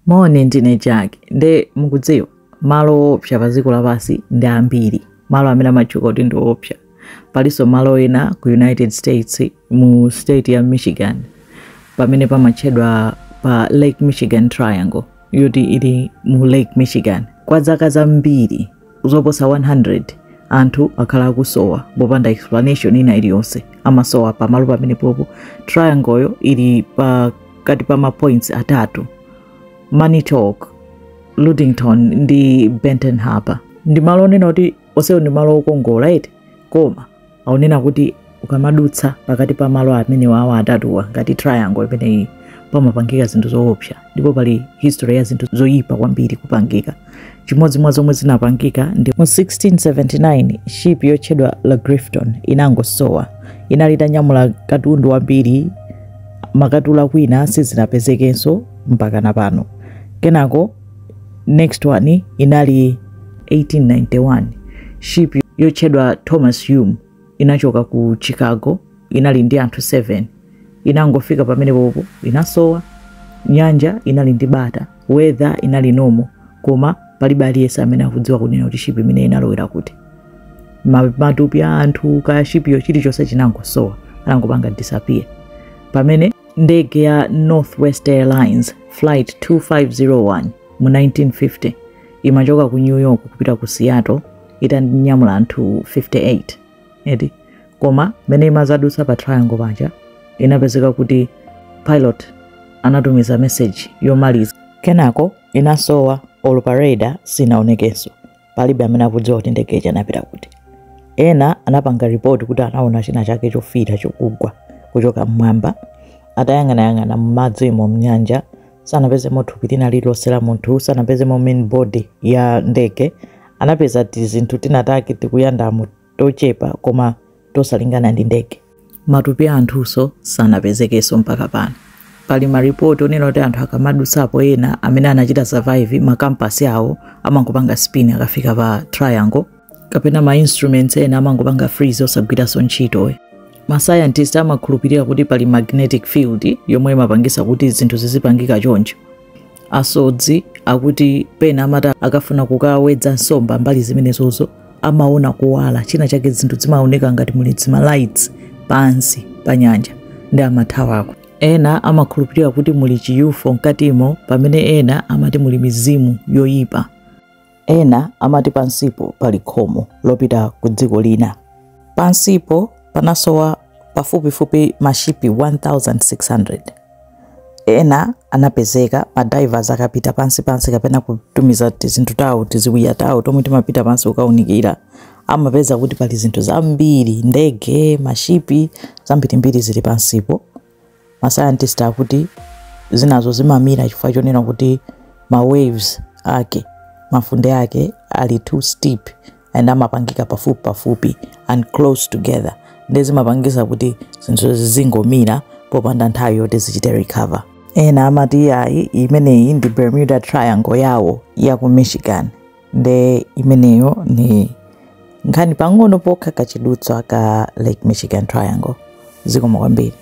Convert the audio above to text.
Mone ndine Jack nde mukudziwa malo opsa paziko lapasi ndi ambiri. Malo amene amachuka kuti ndi opsa. Paliso malo ena ku United States mu state ya Michigan pamene pamatchedwa pa Lake Michigan Triangle yoti ili mu Lake Michigan. Kwa zaka zambiri zoposa 100 anthu akhala akusowa popanda explanation ina iliyonse. Amasowa pamalo pamene popo triangle yo ili pakati pa ma points atatu: Manitok, Ludington ndi Benton Harbor. Ndi malo onena kuti onsewo ndi malo okongola eti, koma aonena kuti ukamadutsa pakati pa malo amene wawa atatuwa ngati triangle imeneyi pamapangika zinthu zoopsa, ndipo pali history ya zinthu zoyipa kwambiri kupangika. Chimodzi mwa zomwe zinapangika ndi mu 1679 ship yotchedwa La Grifton inangosowa. Inali itanyamula katundu wambiri, makatula kwina sizinapezekenso mpaka napano. Kenako next one inali 1891 ship yotchedwa Thomas Hume inachoka ku Chicago, inali ndi anthu 7. Inangofika pamene popo inasowa. Nyanja inali ndi bata, weather inali normal, koma palibe aliyense amene akudziwa kunena kuti ship imene inalowera kuti. Matupi a anthu ka ship yo chilichonse chinangosowa, anangopanga disappear. Pamene ndege ya Northwest Airlines flight 2501 mu 1950 imachoka ku New York kupita ku Seattle itanyamula anthu 58 edi, koma mene imazadutsa pa triangle paja inapezeka kuti pilot anatumiza message yomaliza. Kenako inasowa, radar sinaonekenso, palibe amene akudziwa kuti ndege inapita kuti. Ena anapanga report kuti anaona china chake chofira chokugwa kuchoka mmwamba. Atayang'ana mmadzimo mnyanja sanapezemo thupi lina lililonse la munthu, sanapezemo main body ya ndege. Anapeza tizinthu tinatake tikuyandamo tochepa koma tosalingana ndi ndege. Matupi a anthuso sanapezekenso mpaka pano. Pali maripoti onena kuti anthu akamadutsapo ena amene anachita survive makampasi awo amangopanga spin akafika pa triangle, kapena ma instruments ena amangopanga freeze osagwiranso ntchito. Ma scientists amakhulupirira kuti pali magnetic field yomwe imapangisa kuti zinthu zizipangika choncho. Asodzi akuti pena amata akafuna kukawedza nsomba mbali zimenezozo amaona kuwala, china chake zinthu zimaoneka ngati muli zima lights pansi pa nyanja ndi amathawako. Ena amakhulupirira kuti muli chiyufo mkatimo, pamene ena amati muli mizimu yoyipa. Ena amati pansipo pali khomo lopita ku dziko lina. Pansipo panasowa pafupifupi mashipi 1600. Ena anapezeka, madivers akapita pansi kapena kutumiza zinthu tawo tiziwiya tawo tomwe timapita pansi ukaunikira, amapeza kuti pali zinthu zambiri, ndege, mashipi zambirimbiri zili pansipo. Ma scientists akuti zinazo zimamira chifukwa chonena kuti ma waves ake, mafunde ake ali too steep and amapangika pafupi and close together. Ndezi mapangisa kuti zinthu zingomira popanda nthawi yoti zichite recover. Ena amati yayi imeneyi ndi Bermuda Triangle yawo ya ku Michigan. Nde imeneyo ni nkhani pang'ono pokha kachidutswa ka Lake Michigan Triangle. Zikomo kwambiri.